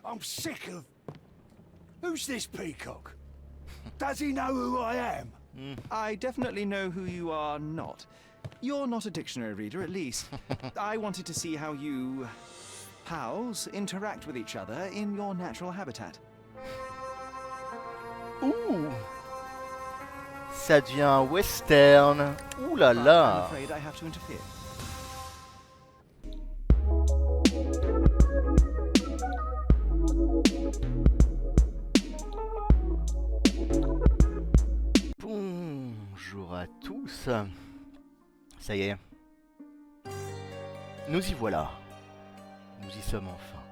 I'm sick of... Who's this peacock? Does he know who I am? I definitely know who you are not. You're not a dictionary reader, at least. I wanted to see how you... pals interact with each other in your natural habitat. Ouh, ça devient un western. Ouh là But I'm là. afraid I have to interfere. Bonjour à tous. Ça y est. Nous y voilà. Nous y sommes enfin.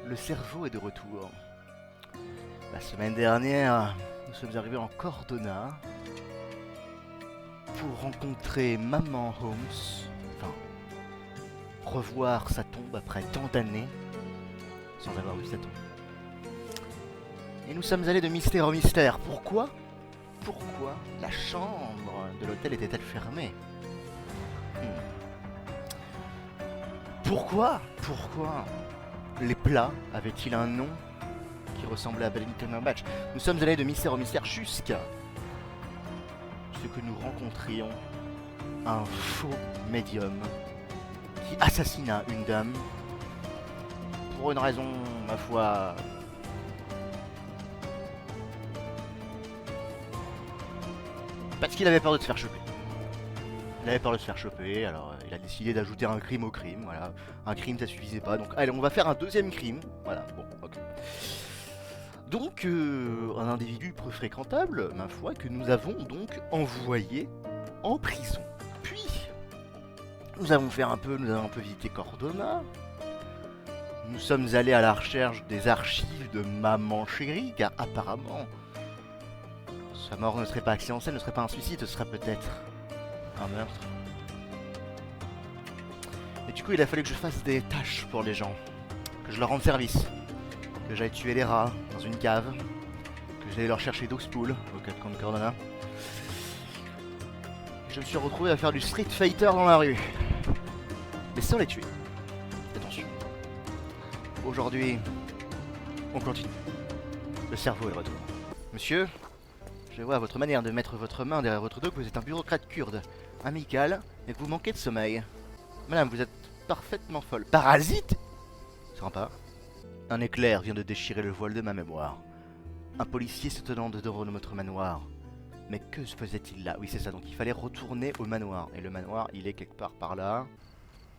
Le cerveau est de retour. La semaine dernière, nous sommes arrivés en Cordona pour rencontrer Maman Holmes. Enfin, revoir sa tombe après tant d'années sans avoir vu sa tombe. Et nous sommes allés de mystère en mystère. Pourquoi? Pourquoi la chambre de l'hôtel était-elle fermée? Pourquoi les plats avaient-ils un nom qui ressemblait à Bellington Match? Nous sommes allés de mystère en mystère jusqu'à ce que nous rencontrions un faux médium qui assassina une dame pour une raison, ma foi, parce qu'il avait peur de se faire choper. Il avait peur de se faire choper, alors il a décidé d'ajouter un crime au crime, voilà. Un crime ça suffisait pas, donc allez on va faire un deuxième crime, voilà, bon, ok. Donc un individu peu fréquentable, ma foi, que nous avons donc envoyé en prison. Puis, nous avons un peu visité Cordona. Nous sommes allés à la recherche des archives de Maman Chérie, car apparemment, sa mort ne serait pas accidentelle, ne serait pas un suicide, ce serait peut-être un meurtre. Et du coup, il a fallu que je fasse des tâches pour les gens, que je leur rende service, que j'aille tuer les rats dans une cave, que j'aille leur chercher d'Oxpool au 4 camps de Cordona. Je me suis retrouvé à faire du Street Fighter dans la rue, mais sans les tuer. Attention. Aujourd'hui, on continue. Le cerveau est de retour. Monsieur, je vois à votre manière de mettre votre main derrière votre dos que vous êtes un bureaucrate kurde, amical, et que vous manquez de sommeil. Madame, vous êtes parfaitement folle. Parasite? Sympa. Un éclair vient de déchirer le voile de ma mémoire. Un policier se tenant devant notre manoir. Mais que faisait-il là? Oui, c'est ça, donc il fallait retourner au manoir. Et le manoir, il est quelque part par là.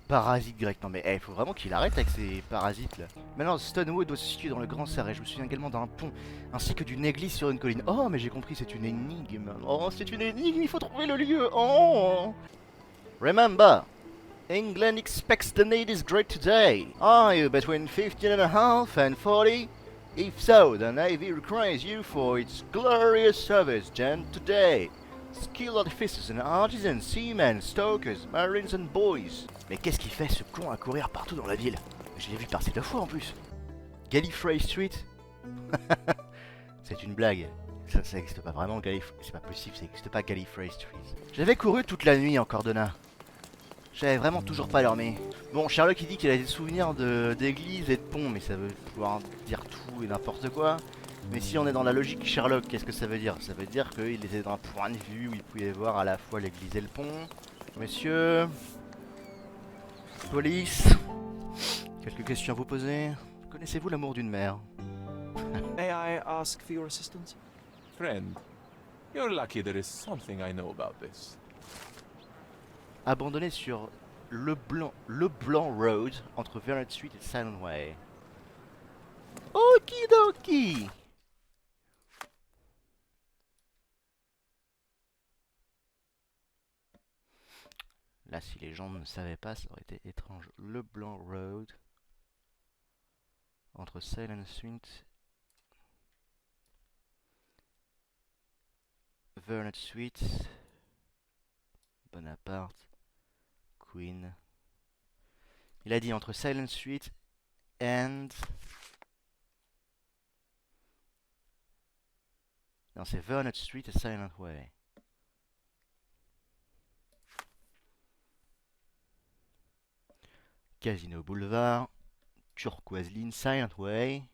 Parasite grec. Non mais il faut vraiment qu'il arrête avec ces parasites là. Maintenant, Stonewood doit se situer dans le Grand Sarré. Je me souviens également d'un pont, ainsi que d'une église sur une colline. Oh, mais j'ai compris, c'est une énigme. Oh, c'est une énigme, il faut trouver le lieu. Oh. Remember, England expects the need is great today. Are you between 15.5 and 40? If so, the Navy requires you for its glorious service, Jan, today. Skilled artificers and artisans, seamen, stokers, marines and boys. Mais qu'est-ce qu'il fait ce con à courir partout dans la ville? Je l'ai vu passer 2 fois en plus. Gallifrey Street? C'est une blague. Ça n'existe pas vraiment, c'est pas possible, ça n'existe pas Gallifrey Street. J'avais couru toute la nuit en Cordona. J'avais vraiment toujours pas dormi. Bon, Sherlock il dit qu'il a des souvenirs d'église et de pont, mais ça veut pouvoir dire tout et n'importe quoi. Mais si on est dans la logique Sherlock, qu'est-ce que ça veut dire? Ça veut dire qu'il était d'un point de vue où il pouvait voir à la fois l'église et le pont. Monsieur... Police... Quelques questions à vous poser. Connaissez-vous l'amour d'une mère? May I ask for your assistance? Friend, you're lucky there is something I know about this. Abandonné sur le Blanc Road entre Vernet Street et Silent Way. Okidoki. Là, si les gens ne savaient pas, ça aurait été étrange. Le Blanc Road entre Silent Street, Vernet Street, Bonaparte, Queen. Il a dit entre Silent Street and... Non, c'est Vernet Street et Silent Way. Casino Boulevard, turquoise line, Silent Way.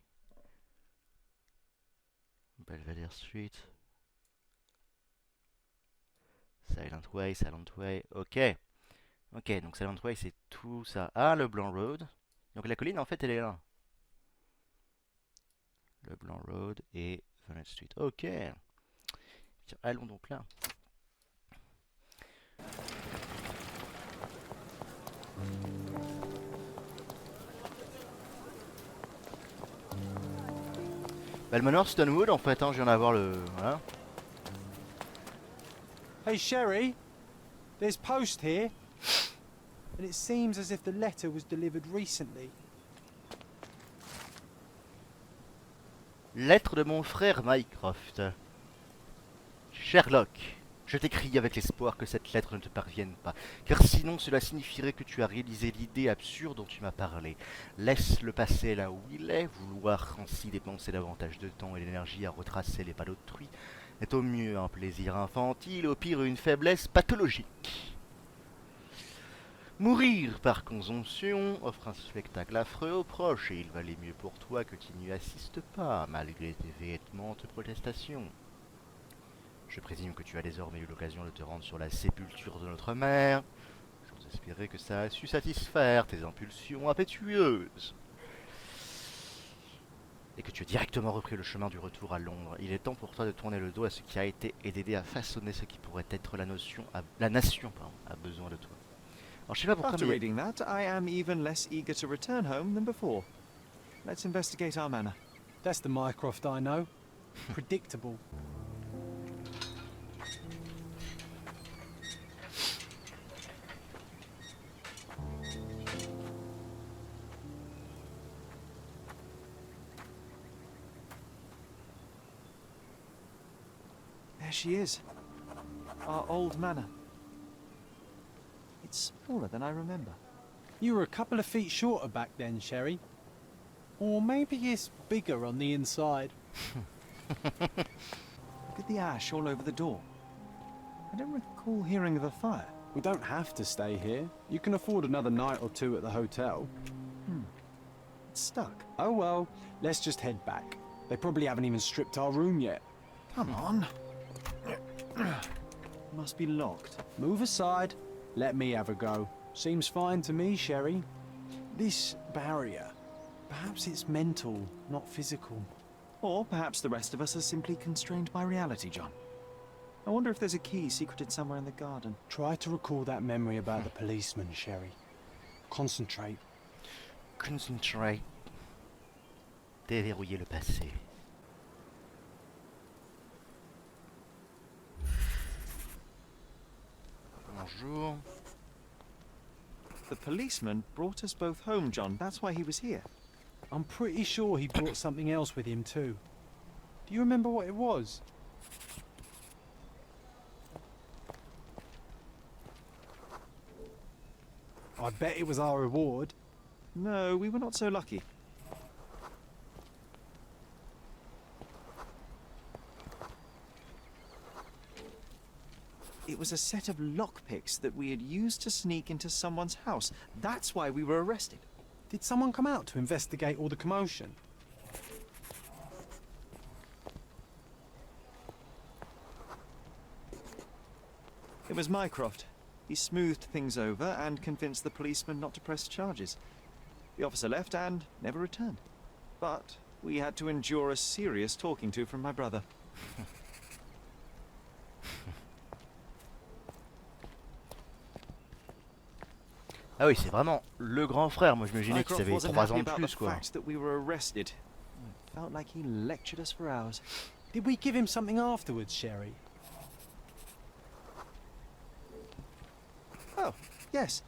Belvedere Street. Silent Way, ok. Ok, donc Silent Way c'est tout ça. Ah, le Blanc Road. Donc la colline en fait elle est là. Le Blanc Road et Valnut Street. Ok. Tiens, allons donc là. Bah, le manoir Stonewood en fait, hein, je viens d'avoir le... Voilà. Hey, Sherry, there's post here, and it seems as if the letter was delivered recently. Lettre de mon frère Mycroft. Sherlock, je t'écris avec l'espoir que cette lettre ne te parvienne pas, car sinon cela signifierait que tu as réalisé l'idée absurde dont tu m'as parlé. Laisse le passé là où il est, vouloir ainsi dépenser davantage de temps et d'énergie à retracer les pas d'autrui est au mieux un plaisir infantile, au pire une faiblesse pathologique. Mourir par consomption offre un spectacle affreux aux proches, et il valait mieux pour toi que tu n'y assistes pas, malgré tes véhémentes protestations. Je présume que tu as désormais eu l'occasion de te rendre sur la sépulture de notre mère. J'ose espérer que ça a su satisfaire tes impulsions impétueuses. Et que tu as directement repris le chemin du retour à Londres. Il est temps pour toi de tourner le dos à ce qui a été et d'aider à façonner ce qui pourrait être la nation a besoin de toi. Alors je sais pas pourquoi, After mais reading that, I am even less eager to return home than before. Let's investigate our manor. That's the Mycroft I know. Predictable. There she is. Our old manor. It's smaller than I remember. You were a couple of feet shorter back then, Sherry. Or maybe it's bigger on the inside. Look at the ash all over the door. I don't recall hearing of a fire. We don't have to stay here. You can afford another night or two at the hotel. It's stuck. Oh well, let's just head back. They probably haven't even stripped our room yet. Come on. Must be locked. Move aside. Let me have a go. Seems fine to me, Sherry. This barrier, perhaps it's mental, not physical. Or perhaps the rest of us are simply constrained by reality, John. I wonder if there's a key secreted somewhere in the garden. Try to recall that memory about the policeman, Sherry. Concentrate. concentrate. Déverrouiller le passé. Bonjour. The policeman brought us both home, John. That's why he was here. I'm pretty sure he brought something else with him too. Do you remember what it was? I bet it was our reward. No, we were not so lucky. It was a set of lockpicks that we had used to sneak into someone's house. That's why we were arrested. Did someone come out to investigate all the commotion? It was Mycroft. He smoothed things over and convinced the policeman not to press charges. The officer left and never returned. But we had to endure a serious talking to from my brother. Ah oui, c'est vraiment le grand frère. Moi, je m'imaginais qu'il Mycroft avait wasn't 3 happy ans de about plus, the quoi. fact that we were arrested. Felt like he lectured us for hours. Did we give him something afterwards, Sherry? Oh, yes.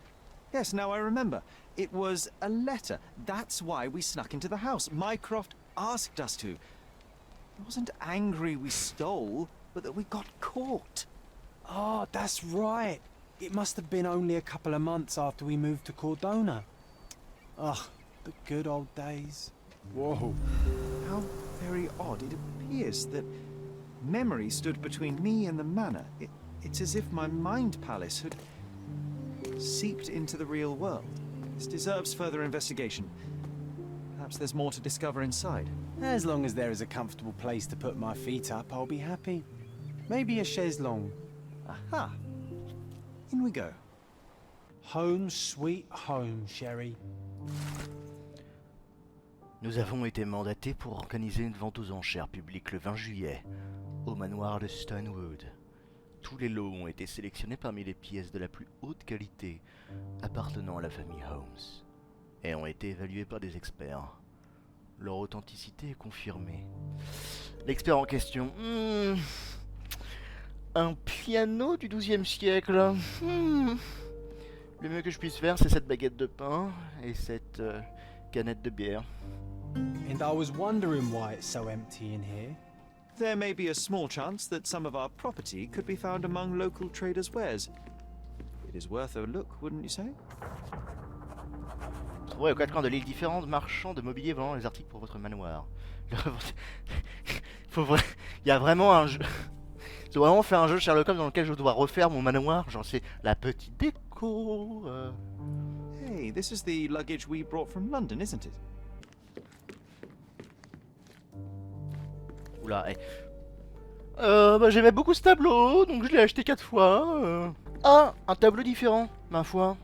Yes, now I remember. It was a letter. That's why we snuck into the house. Mycroft asked us to. He wasn't angry we stole, but that we got caught. Oh, that's right. It must have been only a couple of months after we moved to Cordona. Ugh, the good old days. Whoa. How very odd. It appears that memory stood between me and the manor. It's as if my mind palace had seeped into the real world. This deserves further investigation. Perhaps there's more to discover inside. As long as there is a comfortable place to put my feet up, I'll be happy. Maybe a chaise longue. Aha! In we go. Home sweet home, Sherry. Nous avons été mandatés pour organiser une vente aux enchères publiques le 20 juillet, au manoir de Stonewood. Tous les lots ont été sélectionnés parmi les pièces de la plus haute qualité appartenant à la famille Holmes, et ont été évalués par des experts. Leur authenticité est confirmée. L'expert en question... un piano du XIIe siècle. Le mieux que je puisse faire, c'est cette baguette de pain et cette canette de bière. And I was wondering why it's so empty in here. There may be a small chance that some of our property could be found among local traders' wares. It is worth a look, wouldn't you say? Trouvez aux quatre coins de l'île différents marchands de mobilier vendant les articles pour votre manoir. Il y a vraiment un jeu. Je dois vraiment faire un jeu Sherlock Holmes dans lequel je dois refaire mon manoir. Genre c'est la petite déco. Hey, this is the luggage we brought from London, isn't it? Oula, bah, j'aimais beaucoup ce tableau, donc je l'ai acheté 4 fois. Ah, un tableau différent, ma foi.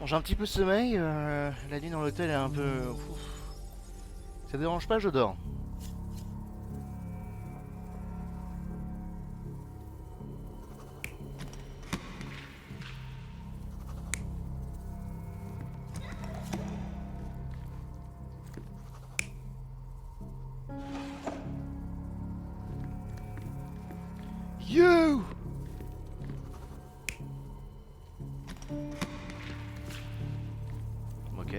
Bon, j'ai un petit peu de sommeil, la nuit dans l'hôtel est un peu... Ouf. Ça te dérange pas, je dors. You! Ok.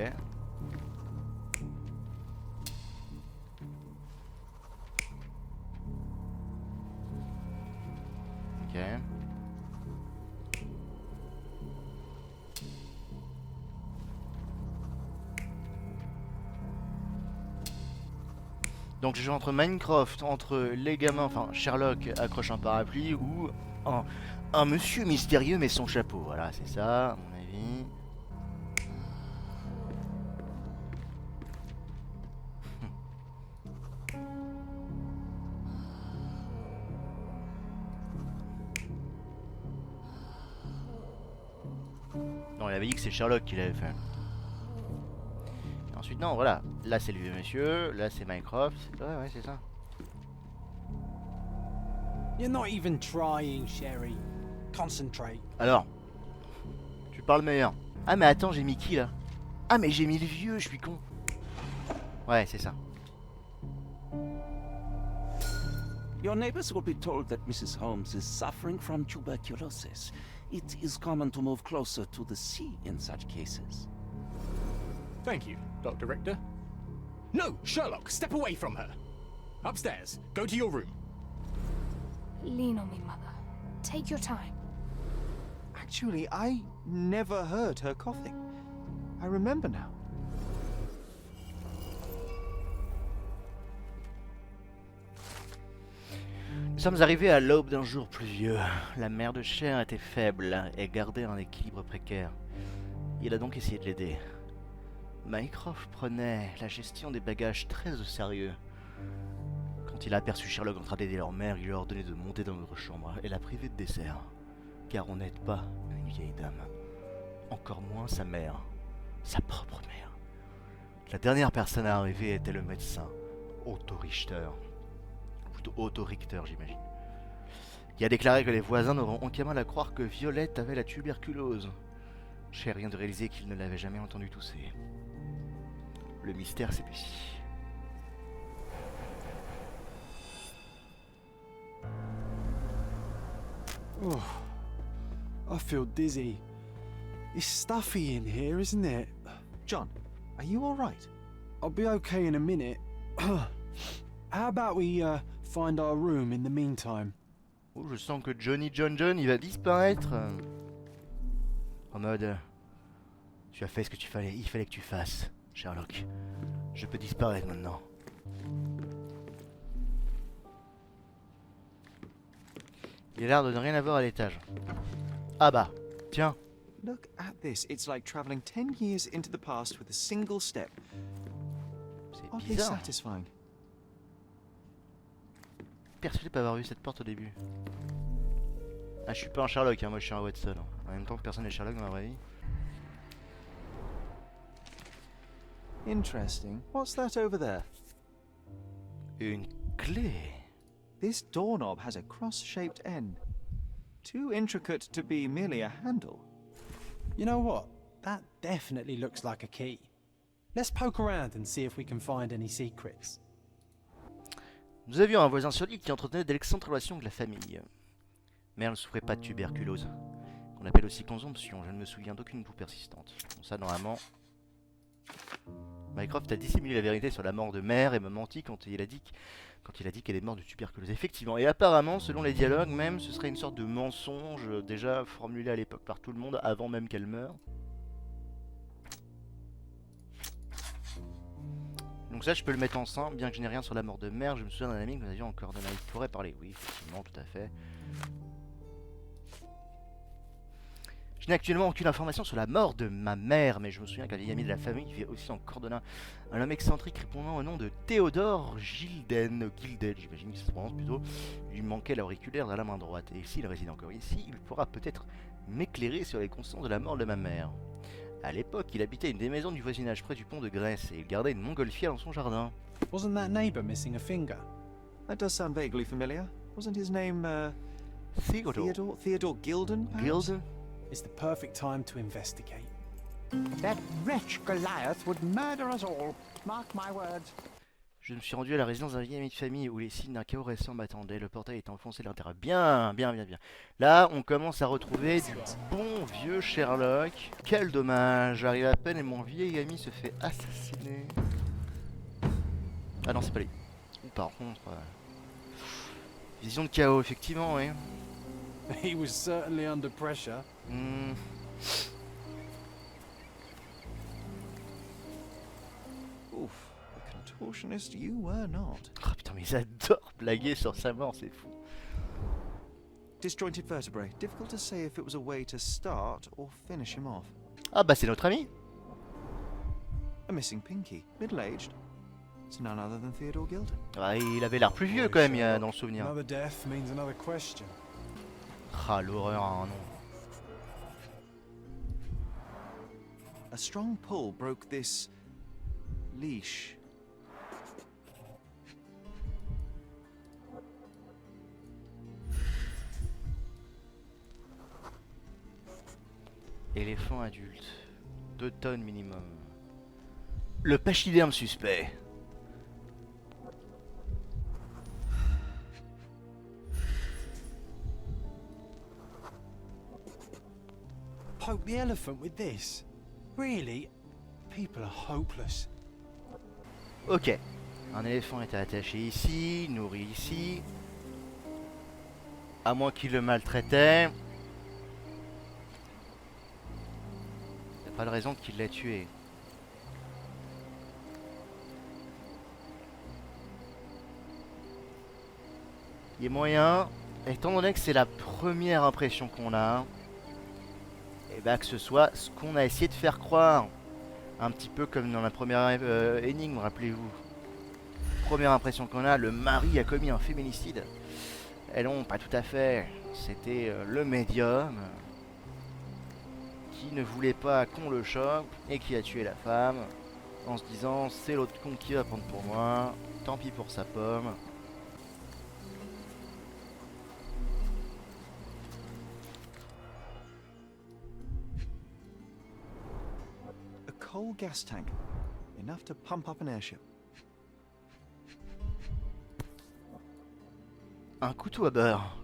Ok. Donc je joue entre Minecraft, entre les gamins, enfin Sherlock accroche un parapluie ou un monsieur mystérieux met son chapeau. Voilà, c'est ça, à mon avis. Non, il avait dit que c'est Sherlock qui l'avait fait. Et ensuite, non, voilà. Là, c'est le vieux monsieur. Là, c'est Minecraft. Ouais, c'est ça. You're not even trying, Sherry. Concentrate. Alors, tu parles meilleur. Ah, mais attends, j'ai mis qui là? Ah, mais j'ai mis le vieux, je suis con. Ouais, c'est ça. Your neighbors will be told that Mrs. Holmes is suffering from tuberculosis. It is common to move closer to the sea in such cases. Thank you, Dr. Richter. No, Sherlock, step away from her. Upstairs, go to your room. Lean on me, Mother. Take your time. Actually, I never heard her coughing. I remember now. Nous sommes arrivés à l'aube d'un jour pluvieux. La mer de chair était faible et gardait un équilibre précaire. Il a donc essayé de l'aider. Mycroft prenait la gestion des bagages très au sérieux. Quand il a aperçu Sherlock en train d'aider leur mère, il lui a ordonné de monter dans notre chambre et l'a privé de dessert. Car on n'aide pas une vieille dame. Encore moins sa mère. Sa propre mère. La dernière personne à arriver était le médecin, Otto Richter. Plutôt Otto Richter, j'imagine. Qui a déclaré que les voisins n'auront aucun mal à croire que Violette avait la tuberculose. Cher rien de réaliser qu'il ne l'avait jamais entendu tousser. Le mystère s'épaissit. Oh, I feel dizzy. It's stuffy in here, isn't it? John, are you all right? I'll be okay in a minute. How about we find our room in the meantime? Oh, je sens que John, il va disparaître. En mode... Tu as fait ce que il fallait que tu fasses, Sherlock. Je peux disparaître maintenant. Il a l'air de ne rien avoir à l'étage. Ah bah, tiens, Look at this. It's like traveling 10 years into the past with a single step. C'est Oddly bizarre. satisfying. Persuadé de pas avoir vu cette porte au début. Ah, je suis pas un Sherlock, hein, moi je suis un Watson. En même temps que personne n'est Sherlock dans la vraie vie. Interesting. What's that over there? Une clé. This doorknob has a cross-shaped end. Too intricate to be merely a handle. You know what? That definitely looks like a key. Let's poke around and see if we can find any secrets. Nous avions un voisin sur l'île qui entretenait d'excellentes relations avec la famille. Mère ne souffrait pas de tuberculose, qu'on appelle aussi consomption. Je ne me souviens d'aucune toux persistante. Bon, ça, normalement... Mycroft a dissimulé la vérité sur la mort de mère et m'a menti quand il a dit qu'elle est morte de tuberculose. Effectivement, et apparemment, selon les dialogues même, ce serait une sorte de mensonge déjà formulé à l'époque par tout le monde avant même qu'elle meure. Donc ça, je peux le mettre ensemble, bien que je n'ai rien sur la mort de mère. Je me souviens d'un ami que nous avions encore donné. Il pourrait parler, oui, effectivement, tout à fait. Je n'ai actuellement aucune information sur la mort de ma mère, mais je me souviens qu'un vieil ami de la famille vivait aussi en Cordona. Un homme excentrique répondant au nom de Théodore Gilden, j'imagine que ça se prononce plutôt, lui manquait l'auriculaire dans la main droite. Et s'il réside encore ici, il pourra peut-être m'éclairer sur les conséquences de la mort de ma mère. À l'époque, il habitait une des maisons du voisinage près du pont de Grèce et il gardait une montgolfière dans son jardin. Wasn't that neighbour missing a finger? That does sound vaguely familiar. Wasn't his name, Theodore Gilden, perhaps? Gilden? It's the perfect time to investigate. That wretch Goliath would murder us all. Mark my words. Je me suis rendu à la résidence d'un vieil ami de famille où les signes d'un chaos récent m'attendaient. Le portail était enfoncé de l'intérieur. Bien. Là, on commence à retrouver du bon vieux Sherlock. Quel dommage. J'arrive à peine et mon vieil ami se fait assassiner. Ah non, c'est pas lui. Par contre... vision de chaos, effectivement, oui. He was certainly under pressure. Oof, a contortionist you were not. Oh putain, mais ils adorent blaguer sur sa mort, c'est fou. Disjointed vertebrae. Difficult to say if it was a way to start or finish him off. Ah bah c'est notre ami. A missing pinky. Middle-aged. It's none other than Theodore Gilden. Ah, il avait l'air plus vieux quand même dans le souvenir. Another death means another question. Ah l'horreur, hein, non. A strong pull broke this leash. Éléphant adulte. 2 tonnes minimum. Le pachyderme suspect. Poke the elephant with this? Really? People are hopeless. Ok. Un éléphant était attaché ici, nourri ici. À moins qu'il le maltraitait. Y a pas de raison qu'il l'ait tué. Il est moyen, étant donné que c'est la première impression qu'on a, et bah que ce soit ce qu'on a essayé de faire croire. Un petit peu comme dans la première énigme, rappelez-vous. Première impression qu'on a, le mari a commis un féminicide. Et non, pas tout à fait. C'était le médium qui ne voulait pas qu'on le chope et qui a tué la femme en se disant c'est l'autre con qui va prendre pour moi, tant pis pour sa pomme. Coal gas tank. Enough to pump up an airship. Un couteau à beurre.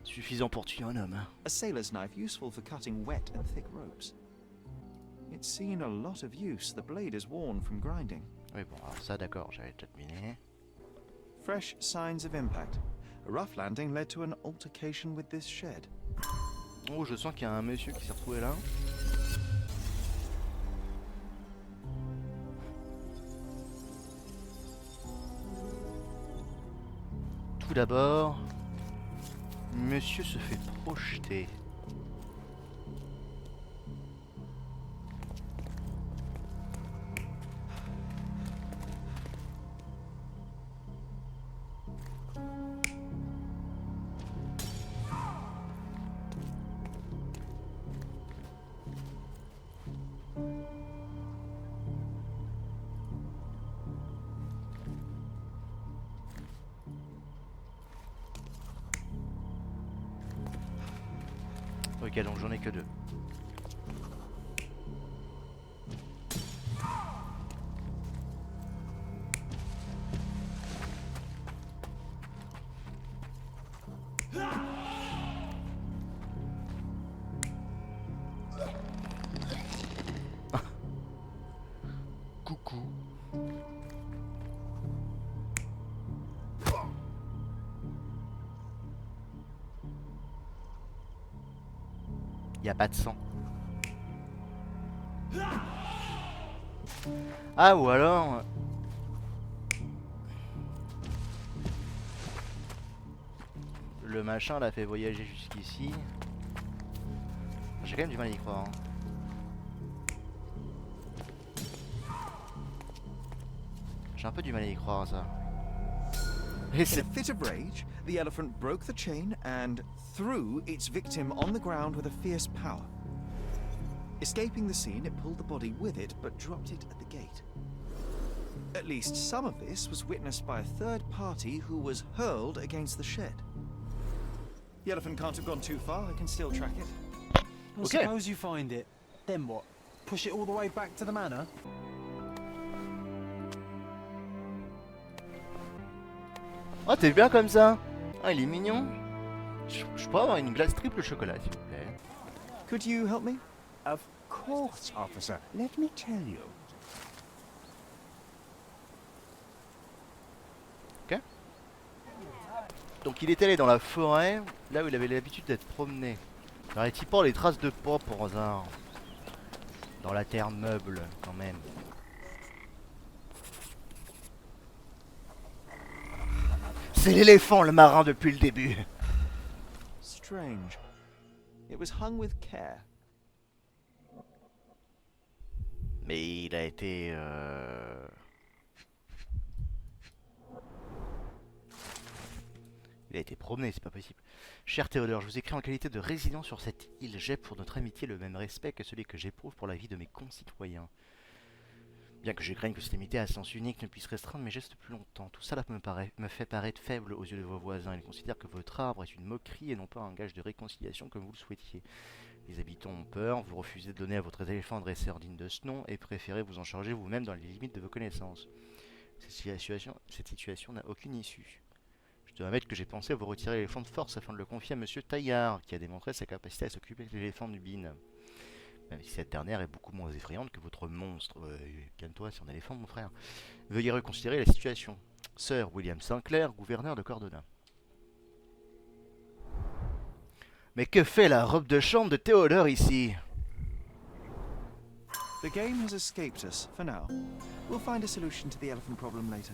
Suffisant pour tuer un homme. A sailor's knife useful for cutting wet and thick ropes. It's seen a lot of use. The blade is worn from grinding. Oui bon, alors ça d'accord, j'avais déjà deviné. Fresh signs of impact. A rough landing led to an altercation with this shed. Oh, je sens qu'il y a un monsieur qui s'est retrouvé là. Tout d'abord, monsieur se fait projeter. Ok, donc j'en ai que 2. Coucou. Y a pas de sang. Ah, ou alors... le machin l'a fait voyager jusqu'ici. J'ai quand même du mal à y croire. Hein. J'ai un peu du mal à y croire à ça. Et In a c'est... fit of rage, the elephant broke the chain and threw its victim on the ground with a fierce power. Escaping the scene, it pulled the body with it, but dropped it at the gate. At least some of this was witnessed by a third party who was hurled against the shed. The elephant can't have gone too far, I can still track it. Well, Okay. suppose you find it. Then what? Push it all the way back to the manor? Oh, t'es bien comme ça. Ah, il est mignon. Je pourrais avoir une glace triple chocolat, s'il vous plaît. Could you help me? Of course, officer. Let me tell you. Donc il est allé dans la forêt, là où il avait l'habitude d'être promené. N'aurait-il pas les traces de pas pour hasard? Dans la terre meuble, quand même. C'est l'éléphant, le marin, depuis le début. Strange. It was hung with care. Mais il a été... Il a été promené, c'est pas possible. Cher Théodore, je vous écris en qualité de résident sur cette île. J'ai pour notre amitié le même respect que celui que j'éprouve pour la vie de mes concitoyens. Bien que je craigne que cette amitié à sens unique ne puisse restreindre mes gestes plus longtemps. Tout cela me fait paraître faible aux yeux de vos voisins. Ils considèrent que votre arbre est une moquerie et non pas un gage de réconciliation comme vous le souhaitiez. Les habitants ont peur, vous refusez de donner à votre éléphant un dresseur digne de ce nom et préférez vous en charger vous-même dans les limites de vos connaissances. Cette situation n'a aucune issue. Je dois admettre que j'ai pensé à vous retirer l'éléphant de force afin de le confier à Monsieur Taillard, qui a démontré sa capacité à s'occuper de l'éléphant du bin. Même si cette dernière est beaucoup moins effrayante que votre monstre. Calme-toi, c'est un éléphant, mon frère. Veuillez reconsidérer la situation. Sir William Sinclair, gouverneur de Cordona. Mais que fait la robe de chambre de Théodore ici? The game has escaped us, for now. We'll find a solution to the elephant problem later.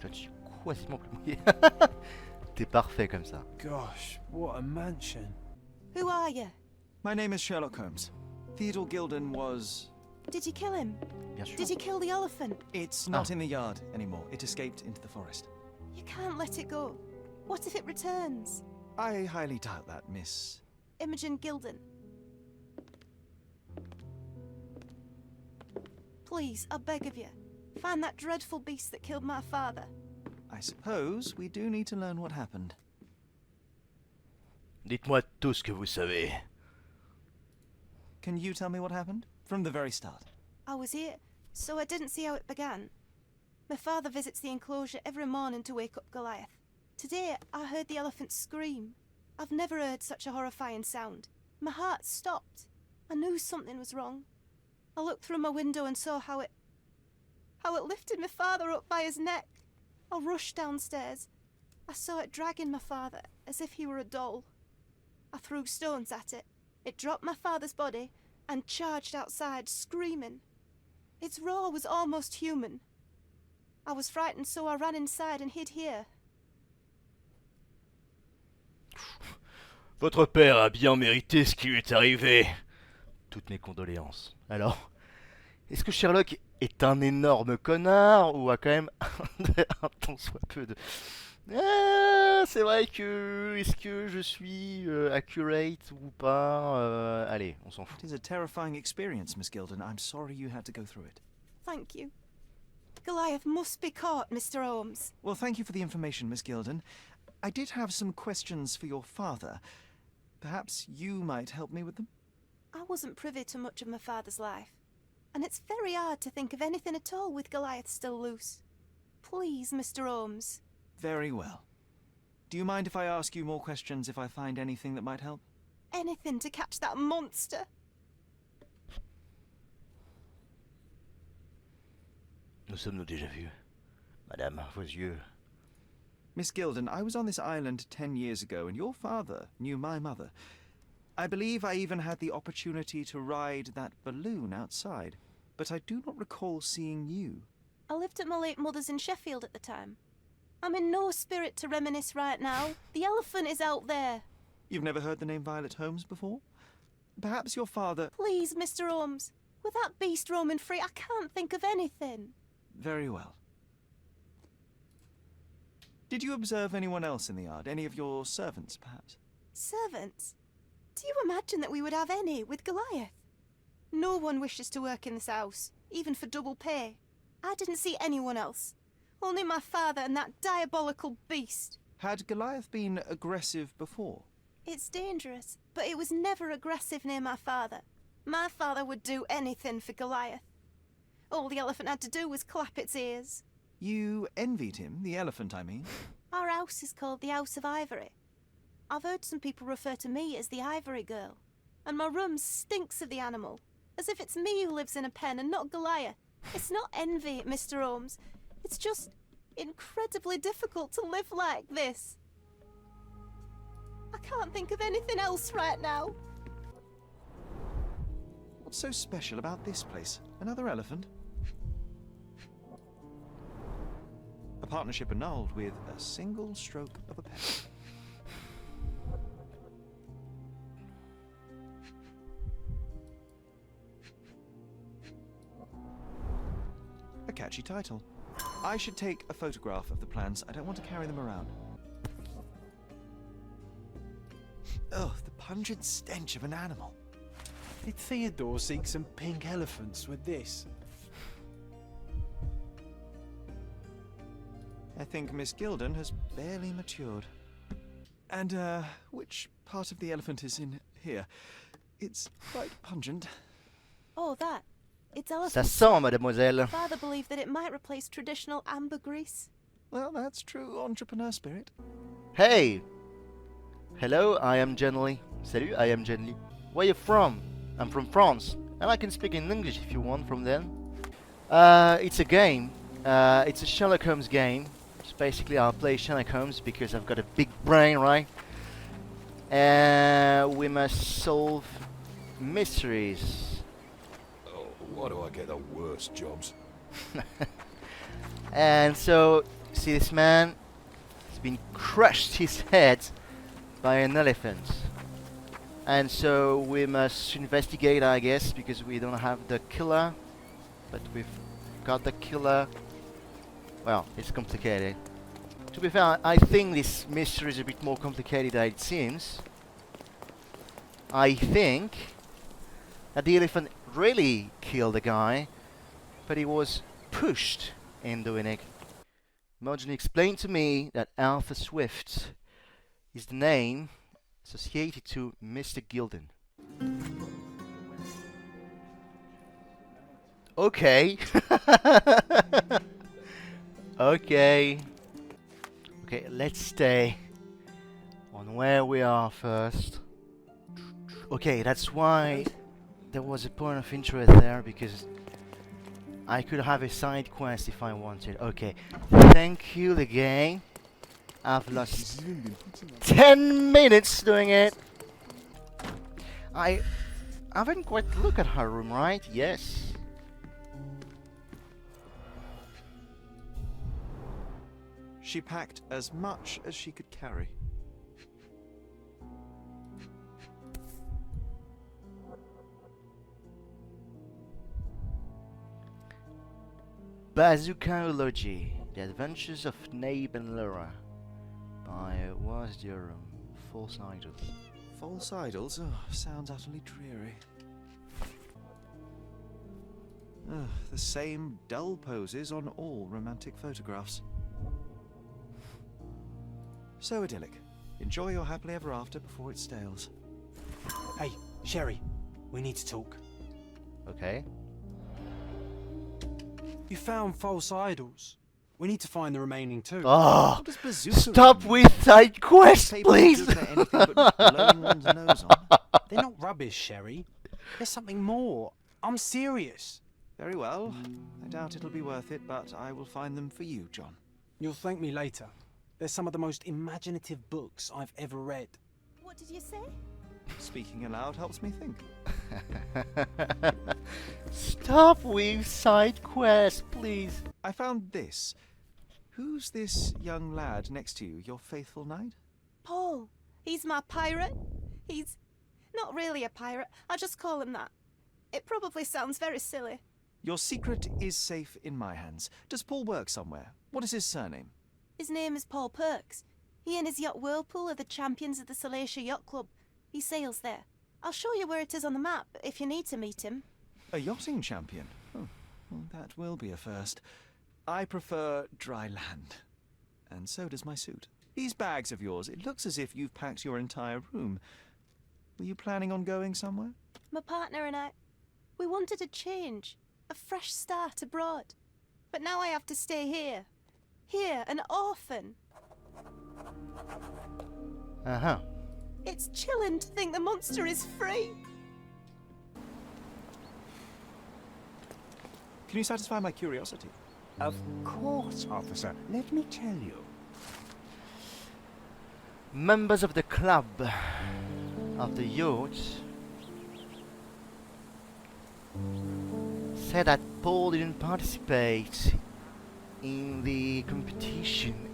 Je ne suis quasiment plus mouillé. T'es parfait comme ça. Gosh, what a mansion. Who are you? My name is Sherlock Holmes. Theodore Gilden was... Did you kill him? Bien sûr. Did you kill the elephant? It's not in the yard anymore. It escaped into the forest. You can't let it go. What if it returns? I highly doubt that, Miss... Imogen Gilden. Please, I beg of you, find that dreadful beast that killed my father. I suppose we do need to learn what happened. Dites-moi tout ce que vous savez. Can you tell me what happened? From the very start. I was here, so I didn't see how it began. My father visits the enclosure every morning to wake up Goliath. Today, I heard the elephant scream. I've never heard such a horrifying sound. My heart stopped. I knew something was wrong. I looked through my window and saw how it lifted my father up by his neck. I rushed downstairs. I saw it dragging my father as if he were a doll. I threw stones at it. It dropped my father's body and charged outside, screaming. Its roar was almost human. I was frightened, so I ran inside and hid here. Votre père a bien mérité ce qui lui est arrivé. Toutes mes condoléances. Alors, est-ce que Sherlock est un énorme connard ou a quand même un tant soit peu de... c'est vrai que... Est-ce que je suis accurate ou pas allez, on s'en fout. It is a terrifying experience, Miss Gilden. I'm sorry you had to go through it. Thank you. Goliath must be caught, Mr. Holmes. Well, thank you for the information, Miss Gilden. I did have some questions for your father. Perhaps you might help me with them? I wasn't privy to much of my father's life, and it's very hard to think of anything at all with Goliath still loose. Please, Mr. Holmes. Very well. Do you mind if I ask you more questions if I find anything that might help? Anything to catch that monster. Nous sommes-nous déjà vus? Madame, vos yeux. Miss Gilden, I was on this island 10 years ago, and your father knew my mother. I believe I even had the opportunity to ride that balloon outside, but I do not recall seeing you. I lived at my late mother's in Sheffield at the time. I'm in no spirit to reminisce right now. The elephant is out there. You've never heard the name Violet Holmes before? Perhaps your father... Please, Mr. Holmes. With that beast roaming free, I can't think of anything. Very well. Did you observe anyone else in the yard? Any of your servants, perhaps? Servants? Do you imagine that we would have any with Goliath? No one wishes to work in this house, even for double pay. I didn't see anyone else. Only my father and that diabolical beast. Had Goliath been aggressive before? It's dangerous, but it was never aggressive near my father. My father would do anything for Goliath. All the elephant had to do was clap its ears. You envied him, the elephant, I mean? Our house is called the House of Ivory. I've heard some people refer to me as the Ivory Girl, and my room stinks of the animal, as if it's me who lives in a pen and not Goliath. It's not envy, Mr. Holmes. It's just incredibly difficult to live like this. I can't think of anything else right now. What's so special about this place? Another elephant? A partnership annulled with a single stroke of a pen. A catchy title. I should take a photograph of the plans. I don't want to carry them around. Oh, the pungent stench of an animal. Did Theodore seek some pink elephants with this? I think Miss Gilden has barely matured. And, which part of the elephant is in here? It's quite pungent. Oh, that. It's Ça elephant. sent, mademoiselle. Father believed that it might replace traditional ambergris. Well, that's true entrepreneur spirit. Hey! Hello, I am Jenly. Salut, I am Jenly. Where you from? I'm from France. And I can speak in English if you want from then. It's a game. It's a Sherlock Holmes game. So basically I'll play Sherlock Holmes because I've got a big brain, right? And we must solve mysteries. Oh, why do I get the worst jobs? And so, see this man? He's been crushed his head by an elephant. And so we must investigate, I guess, because we don't have the killer. But we've got the killer. Well, it's complicated. To be fair, I think this mystery is a bit more complicated than it seems. I think that the elephant really killed the guy, but he was pushed in doing it. Marjorie explained to me that Arthur Swift is the name associated to Mr. Gilden. Okay. Okay. Okay, let's stay on where we are first. Okay, that's why there was a point of interest there, because I could have a side quest if I wanted. Okay, thank you, the game. I've lost 10 minutes doing it. I haven't quite looked at her room, right? Yes. She packed as much as she could carry. Bazookaology, The Adventures of Nabe and Laura by Was Durham, False Idols. False idols? Oh, sounds utterly dreary. Ugh, the same dull poses on all romantic photographs. So idyllic. Enjoy your happily ever after before it stales. Hey, Sherry, we need to talk. Okay. You found false idols. We need to find the remaining two. Oh, What does bazooka stop even with side quests, People please. do anything but blowing one's nose on. They're not rubbish, Sherry. There's something more. I'm serious. Very well. I doubt it'll be worth it, but I will find them for you, John. You'll thank me later. They're some of the most imaginative books I've ever read. What did you say? Speaking aloud helps me think. Stop with side quests, please. I found this. Who's this young lad next to you, your faithful knight? Paul. He's my pirate. He's not really a pirate. I just call him that. It probably sounds very silly. Your secret is safe in my hands. Does Paul work somewhere? What is his surname? His name is Paul Perks. He and his yacht Whirlpool are the champions of the Salacia Yacht Club. He sails there. I'll show you where it is on the map if you need to meet him. A yachting champion? Oh, well, that will be a first. I prefer dry land. And so does my suit. These bags of yours, it looks as if you've packed your entire room. Were you planning on going somewhere? My partner and I, we wanted a change, a fresh start abroad. But now I have to stay here. Here, an orphan. Uh-huh. It's chilling to think the monster is free. Can you satisfy my curiosity? Of course, officer. Let me tell you. Members of the club of the yacht said that Paul didn't participate in the competition.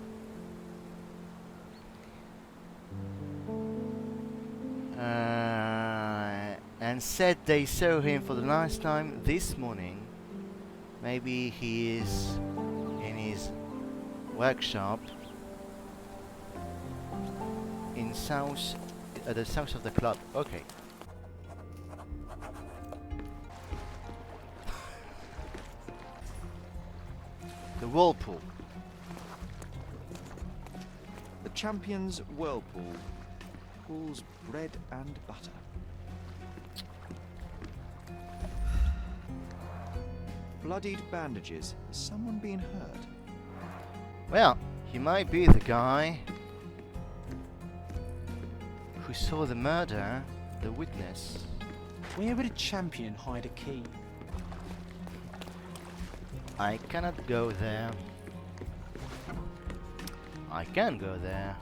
And said they saw him for the last time this morning. Maybe he is in his workshop in the south of the club. Okay. The Whirlpool. The champion's Whirlpool. Paul's bread and butter. Bloodied bandages. Has someone been hurt? Well, he might be the guy who saw the murder, the witness. Where would a champion hide a key? I cannot go there. I can go there.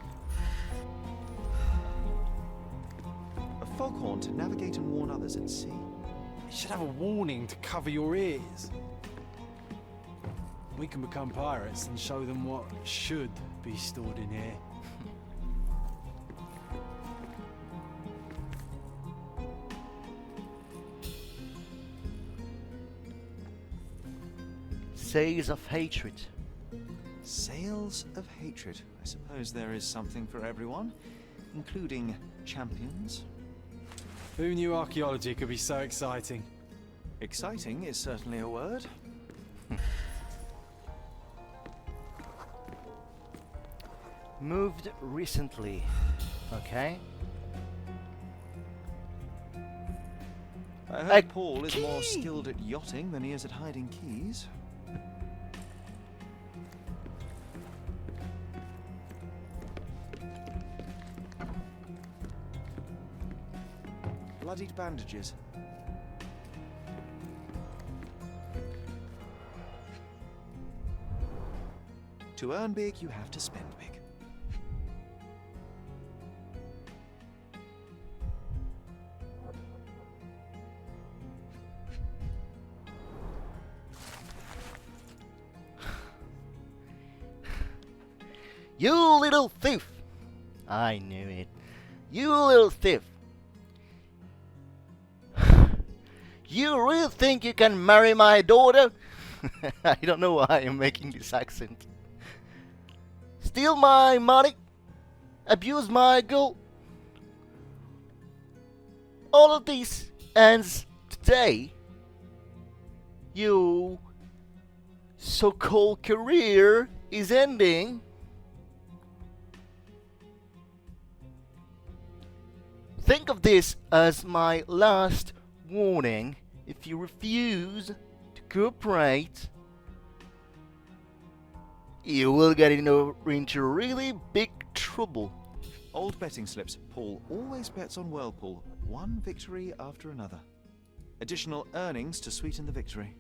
A foghorn to navigate and warn others at sea. You should have a warning to cover your ears. We can become pirates and show them what should be stored in here. Sails of hatred. Sails of hatred. I suppose there is something for everyone, including champions. Who knew archaeology could be so exciting? Exciting is certainly a word. Moved recently. Okay. I heard Paul is more skilled at yachting than he is at hiding keys. Bloodied bandages. To earn big, you have to spend big. You little thief! I knew it. You little thief! You really think you can marry my daughter? I don't know why I'm making this accent. Steal my money? Abuse my girl? All of this ends today. your so-called career is ending. Think of this as my last warning. If you refuse to cooperate, you will get into really big trouble. Old betting slips. Paul always bets on Whirlpool. One victory after another. Additional earnings to sweeten the victory.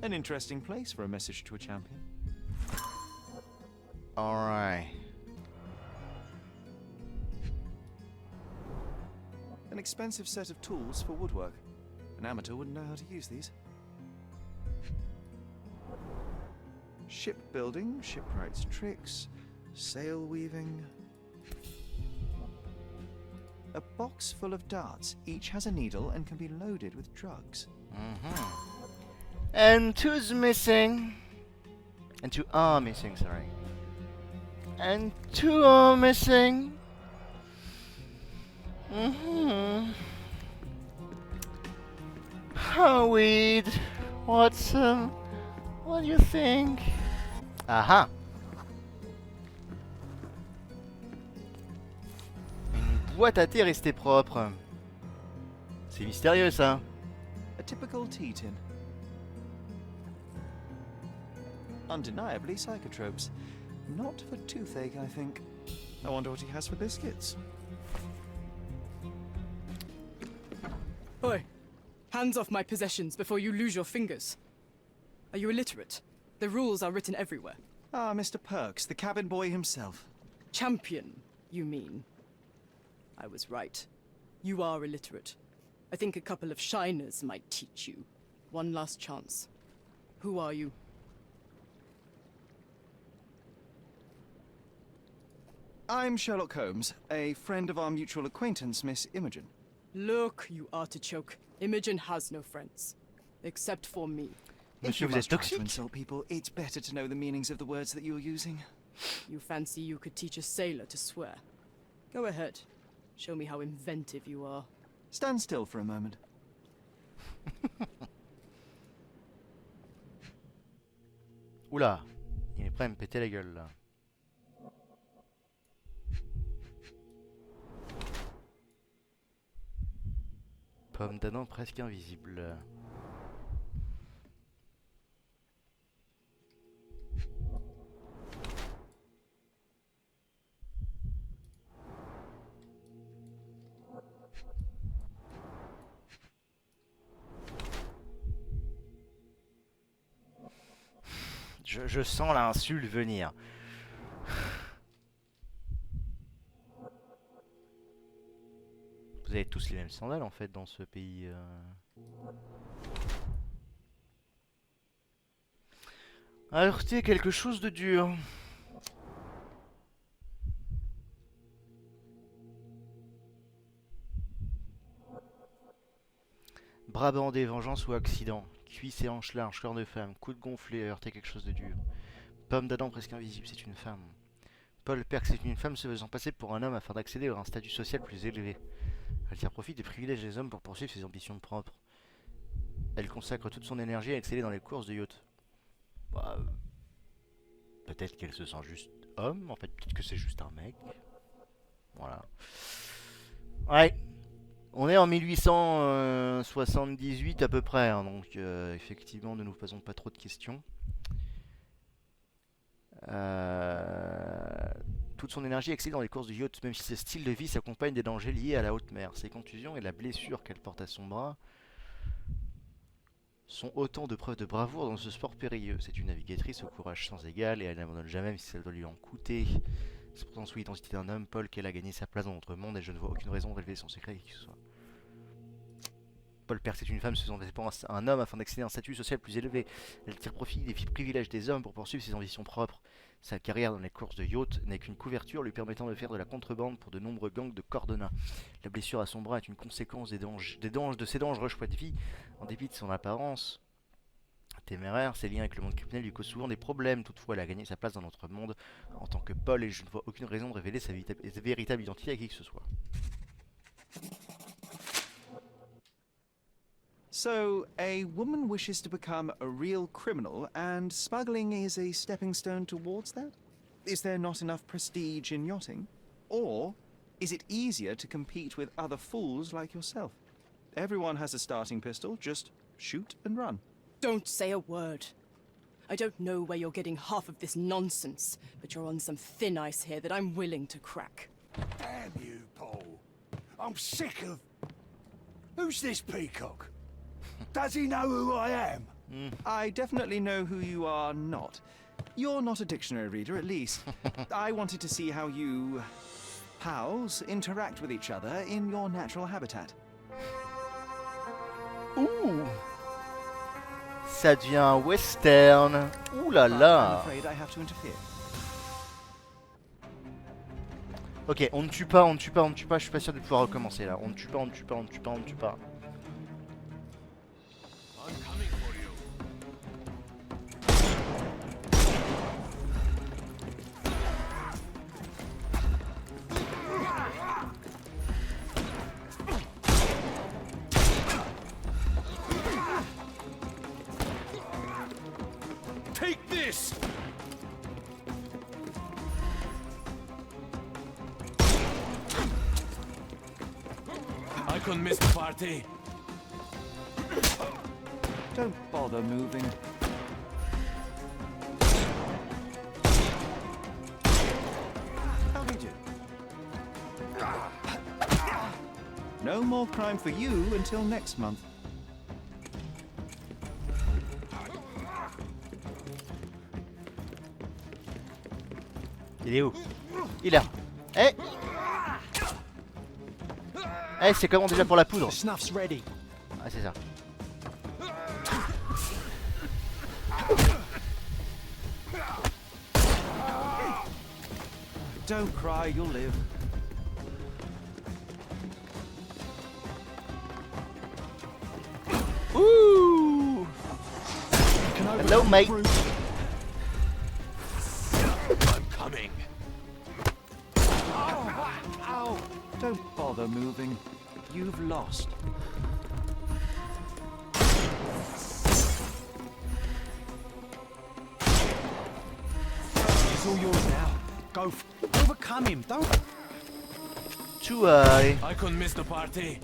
An interesting place for a message to a champion. Alright. An expensive set of tools for woodwork. An amateur wouldn't know how to use these. Shipbuilding, shipwright's tricks, sail weaving. A box full of darts. Each has a needle and can be loaded with drugs. And two's missing. And two are missing, sorry. And two are missing. Howard, Watson, what do you think? Aha! Une boîte à thé restée propre. C'est mystérieux ça. A typical tea tin. Undeniably psychotropes. Not for toothache, I think. I wonder what he has for biscuits. Oi! Hands off my possessions before you lose your fingers. Are you illiterate? The rules are written everywhere. Ah, Mr. Perks, the cabin boy himself. Champion, you mean? I was right. You are illiterate. I think a couple of shiners might teach you. One last chance. Who are you? I'm Sherlock Holmes, a friend of our mutual acquaintance, Miss Imogen. Look, you artichoke. Imogen has no friends. Except for me. If you must try to insult people, it's better to know the meanings of the words that you're using. You fancy you could teach a sailor to swear? Go ahead. Show me how inventive you are. Stand still for a moment. Oula, il est prêt à me péter la gueule là. Pomme d'Adam presque invisible. Je sens l'insulte venir. Vous avez tous les mêmes sandales en fait dans ce pays. Heurter quelque chose de dur. Bras bandés, vengeance ou accident. Cuisse et hanches larges, corps de femme. Coup de gonflé, heurter quelque chose de dur. Pomme d'Adam presque invisible, c'est une femme. Paul Perks est une femme se faisant passer pour un homme afin d'accéder à un statut social plus élevé. Elle tire profit des privilèges des hommes pour poursuivre ses ambitions propres. Elle consacre toute son énergie à exceller dans les courses de yacht. Bah, peut-être qu'elle se sent juste homme, en fait, peut-être que c'est juste un mec. Voilà. Ouais. On est en 1878 à peu près, hein, donc effectivement ne nous posons pas trop de questions. Toute son énergie excelle dans les courses du yacht, même si ce style de vie s'accompagne des dangers liés à la haute mer. Ses contusions et la blessure qu'elle porte à son bras sont autant de preuves de bravoure dans ce sport périlleux. C'est une navigatrice au courage sans égal et elle n'abandonne jamais même si ça doit lui en coûter. C'est pourtant sous l'identité d'un homme, Paul, qu'elle a gagné sa place dans notre monde et je ne vois aucune raison de révéler son secret à qui que ce soit. Paul Perks est une femme se faisant passer pour un homme afin d'accéder à un statut social plus élevé. Elle tire profit des privilèges des hommes pour poursuivre ses ambitions propres. Sa carrière dans les courses de yacht n'est qu'une couverture lui permettant de faire de la contrebande pour de nombreux gangs de Cordona. La blessure à son bras est une conséquence de ses dangereux choix de vie. En dépit de son apparence téméraire, ses liens avec le monde criminel lui causent souvent des problèmes. Toutefois, elle a gagné sa place dans notre monde en tant que Paul et je ne vois aucune raison de révéler sa véritable identité à qui que ce soit. So, a woman wishes to become a real criminal, and smuggling is a stepping stone towards that? Is there not enough prestige in yachting? Or is it easier to compete with other fools like yourself? Everyone has a starting pistol, just shoot and run. Don't say a word. I don't know where you're getting half of this nonsense, but you're on some thin ice here that I'm willing to crack. Damn you, Paul. I'm sick of... Who's this peacock? Does he know who I am? I definitely know who you are not. You're not a dictionary reader, at least. I wanted to see how you... pals interact with each other in your natural habitat. Ouh. Ça devient un western. Ouh là I'm là. afraid I have to interfere. Ok, on ne tue pas, on ne tue pas, on ne tue pas. Je suis pas sûr de pouvoir recommencer là. On ne tue pas, on ne tue pas, on ne tue pas, on ne tue pas. I'm coming for you. Take this! I couldn't miss the party. Don't bother moving. How do you do? No more crime for you until next month. Il est où? Il est là. Eh! Eh, c'est comment déjà pour la poudre? The snuff's ready. Ah, c'est ça. Don't cry, you'll live. Ouh! Hello, mate. I'm coming. Ow! Don't bother moving. You've lost. It's all yours now. Go overcome him. Don't. Too high. I couldn't miss the party.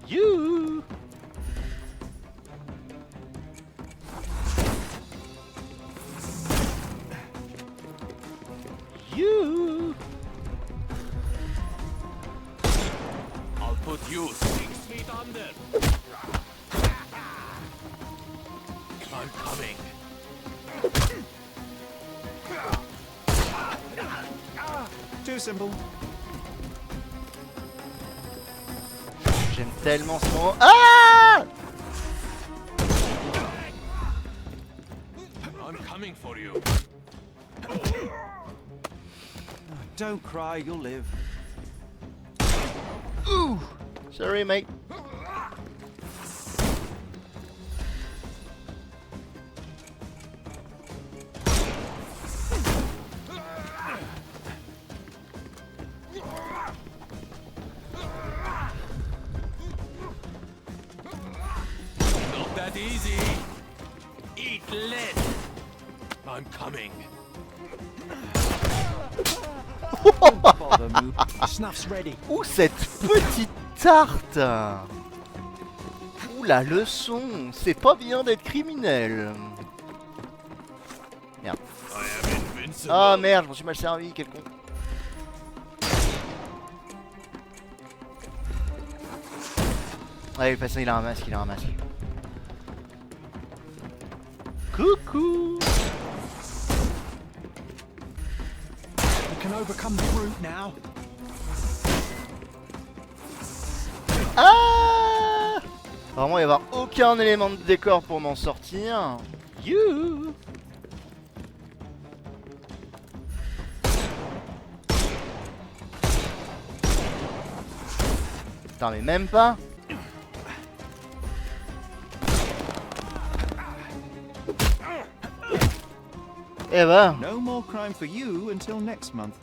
You. You. I'll put you 6 feet under. I'm coming. Too simple. J'aime tellement ce moment. Ah! I'm coming for you. Don't cry, you'll live. Ooh! Sorry, mate. Not that easy. Eat lead. I'm coming. Don't bother moving. The snuff's ready. Ouh, cette petite tarte! Ouh, la leçon! C'est pas bien d'être criminel! Merde. I am invincible. Ah merde, je m'en suis mal servi, quel con! Ouais, de toute façon, il a un masque, il a un masque. Coucou! You can overcome the brute now. Ah! Vraiment, il va y avoir aucun élément de décor pour m'en sortir. You! Putain, mais même pas. Eh ben, No more crime for you until next month.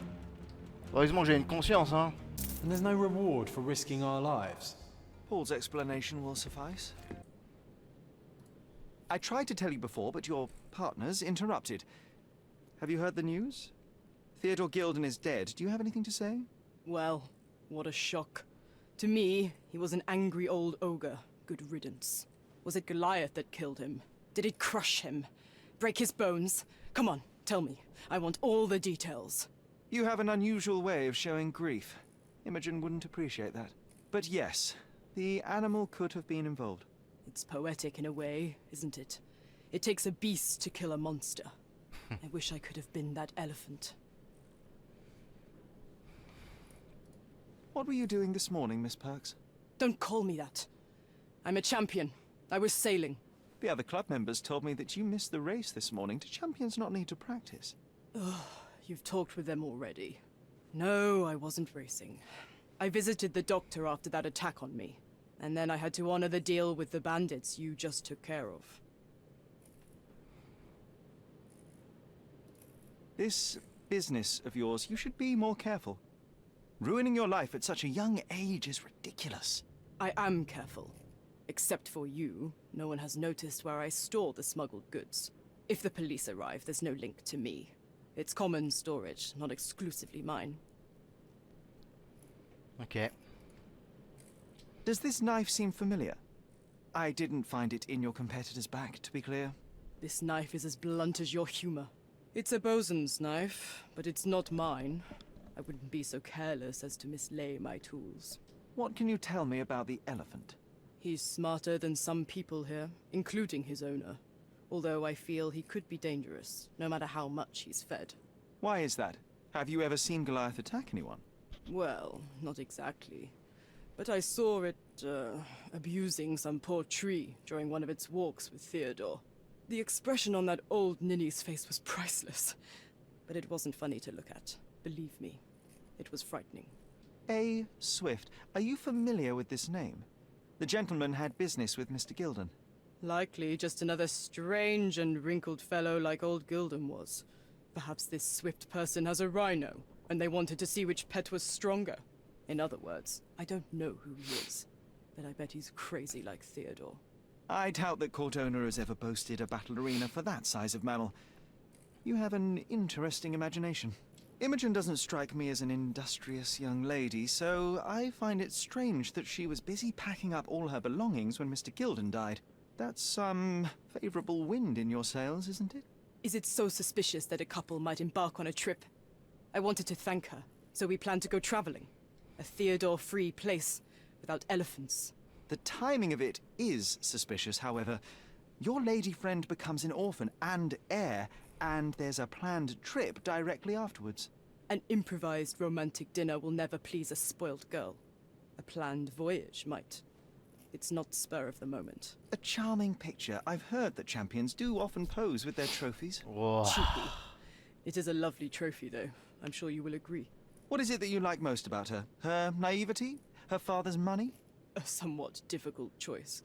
Heureusement que j'ai une conscience, hein. And there's no reward for risking our lives. Paul's explanation will suffice. I tried to tell you before, but your partners interrupted. Have you heard the news? Theodore Gilden is dead. Do you have anything to say? Well, what a shock. To me, he was an angry old ogre. Good riddance. Was it Goliath that killed him? Did it crush him? Break his bones? Come on, tell me. I want all the details. You have an unusual way of showing grief. Imogen wouldn't appreciate that. But yes, the animal could have been involved. It's poetic in a way, isn't it? It takes a beast to kill a monster. I wish I could have been that elephant. What were you doing this morning, Miss Perks? Don't call me that. I'm a champion. I was sailing. The other club members told me that you missed the race this morning. Do champions not need to practice? Ugh, you've talked with them already. No, I wasn't racing. I visited the doctor after that attack on me. And then I had to honor the deal with the bandits you just took care of. This business of yours, you should be more careful. Ruining your life at such a young age is ridiculous. I am careful. Except for you, no one has noticed where I store the smuggled goods. If the police arrive, there's no link to me. It's common storage, not exclusively mine. Ok. Does this knife seem familiar? I didn't find it in your competitor's back, to be clear. This knife is as blunt as your humor. It's a bosun's knife, but it's not mine. I wouldn't be so careless as to mislay my tools. What can you tell me about the elephant? He's smarter than some people here, including his owner. Although I feel he could be dangerous, no matter how much he's fed. Why is that? Have you ever seen Goliath attack anyone? Well, not exactly. But I saw it, abusing some poor tree during one of its walks with Theodore. The expression on that old ninny's face was priceless. But it wasn't funny to look at. Believe me, it was frightening. A. Swift. Are you familiar with this name? The gentleman had business with Mr. Gilden. Likely just another strange and wrinkled fellow like old Gilden was. Perhaps this Swift person has a rhino, and they wanted to see which pet was stronger. In other words, I don't know who he is, but I bet he's crazy like Theodore. I doubt that court owner has ever boasted a battle arena for that size of mammal. You have an interesting imagination. Imogen doesn't strike me as an industrious young lady, so I find it strange that she was busy packing up all her belongings when Mr. Gilden died. That's some favorable wind in your sails, isn't it? Is it so suspicious that a couple might embark on a trip? I wanted to thank her, so we planned to go traveling. A Theodore-free place, without elephants. The timing of it is suspicious, however. Your lady friend becomes an orphan and heir, and there's a planned trip directly afterwards. An improvised romantic dinner will never please a spoiled girl. A planned voyage might. It's not spur of the moment. A charming picture. I've heard that champions do often pose with their trophies. Whoa. Cheeky. It is a lovely trophy, though. I'm sure you will agree. What is it that you like most about her? Her naivety? Her father's money? A somewhat difficult choice.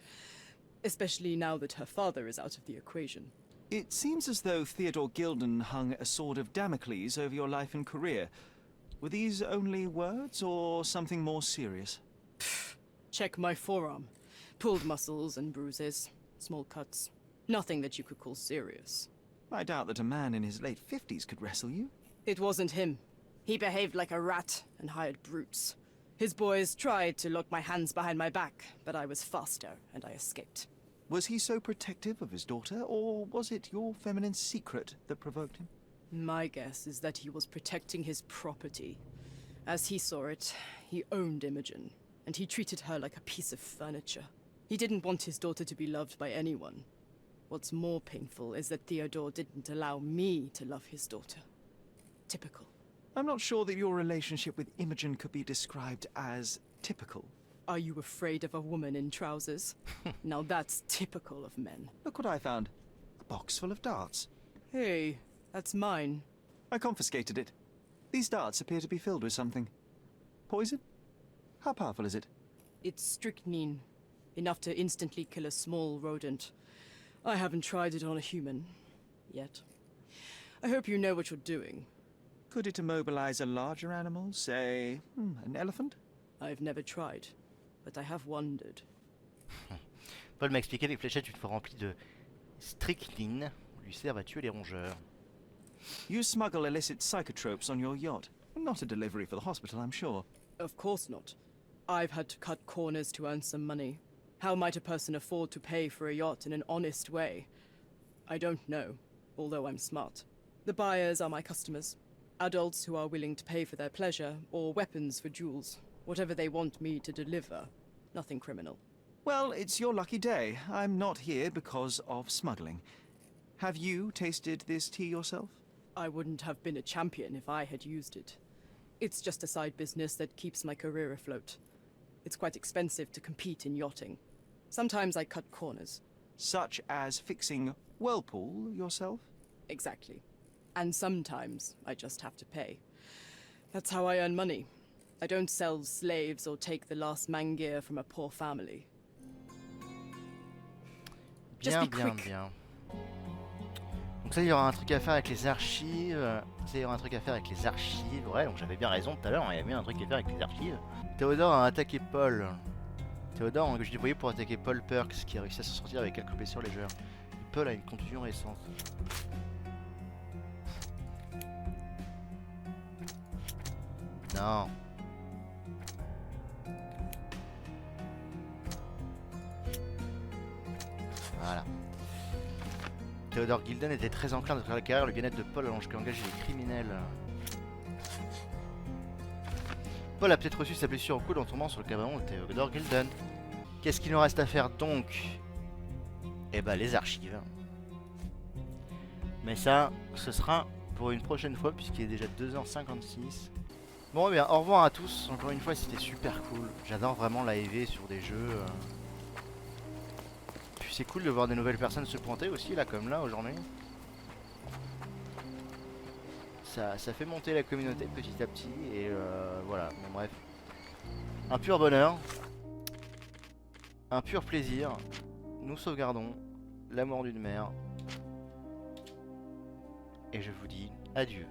Especially now that her father is out of the equation. It seems as though Theodore Gilden hung a sword of Damocles over your life and career. Were these only words, or something more serious? Check my forearm. Pulled muscles and bruises. Small cuts. Nothing that you could call serious. I doubt that a man in his late 50s could wrestle you. It wasn't him. He behaved like a rat and hired brutes. His boys tried to lock my hands behind my back, but I was faster and I escaped. Was he so protective of his daughter, or was it your feminine secret that provoked him? My guess is that he was protecting his property. As he saw it, he owned Imogen, and he treated her like a piece of furniture. He didn't want his daughter to be loved by anyone. What's more painful is that Theodore didn't allow me to love his daughter. Typical. I'm not sure that your relationship with Imogen could be described as typical. Are you afraid of a woman in trousers? Now that's typical of men. Look what I found. A box full of darts. Hey, that's mine. I confiscated it. These darts appear to be filled with something. Poison? How powerful is it? It's strychnine. Enough to instantly kill a small rodent. I haven't tried it on a human. Yet. I hope you know what you're doing. Could it immobilize a larger animal, say, an elephant? I've never tried, but I have wondered. Paul m'a expliqué que les fléchettes une fois remplies de strychnine lui servent à tuer les rongeurs. You smuggle illicit psychotropes on your yacht. Not a delivery for the hospital, I'm sure. Of course not. I've had to cut corners to earn some money. How might a person afford to pay for a yacht in an honest way? I don't know, although I'm smart. The buyers are my customers. Adults who are willing to pay for their pleasure, or weapons for jewels. Whatever they want me to deliver. Nothing criminal. Well, it's your lucky day. I'm not here because of smuggling. Have you tasted this tea yourself? I wouldn't have been a champion if I had used it. It's just a side business that keeps my career afloat. It's quite expensive to compete in yachting. Sometimes I cut corners. Such as fixing whirlpool yourself? Exactly. And sometimes I just have to pay. That's how I earn money. I don't sell slaves or take the last mangear from a poor family. Just be quick. Bien. Donc ça, il y aura un truc à faire avec les archives. Ça, il y aura un truc à faire avec les archives. Ouais, donc j'avais bien raison tout à l'heure, il y a bien un truc à faire avec les archives. Théodore a attaqué Paul. Théodore, que je déployé pour attaquer Paul Perks, qui a réussi à s'en sortir avec quelques blessures légères. Paul a une contusion récente. Non. Voilà. Théodore Gilden était très enclin de faire la carrière, le bien-être de Paul alors qu'engager les criminels. Paul a peut-être reçu sa blessure au coude en tombant sur le cabanon de Théodore Gilden. Qu'est-ce qu'il nous reste à faire donc? Eh ben les archives. Mais ça, ce sera pour une prochaine fois puisqu'il est déjà 2h56. Bon, eh bien, au revoir à tous. Encore une fois, c'était super cool. J'adore vraiment la EV sur des jeux. Puis c'est cool de voir des nouvelles personnes se pointer aussi, là, comme là, aujourd'hui. Ça fait monter la communauté petit à petit. Et voilà, bon, bref. Un pur bonheur. Un pur plaisir. Nous sauvegardons l'amour d'une mère. Et je vous dis adieu.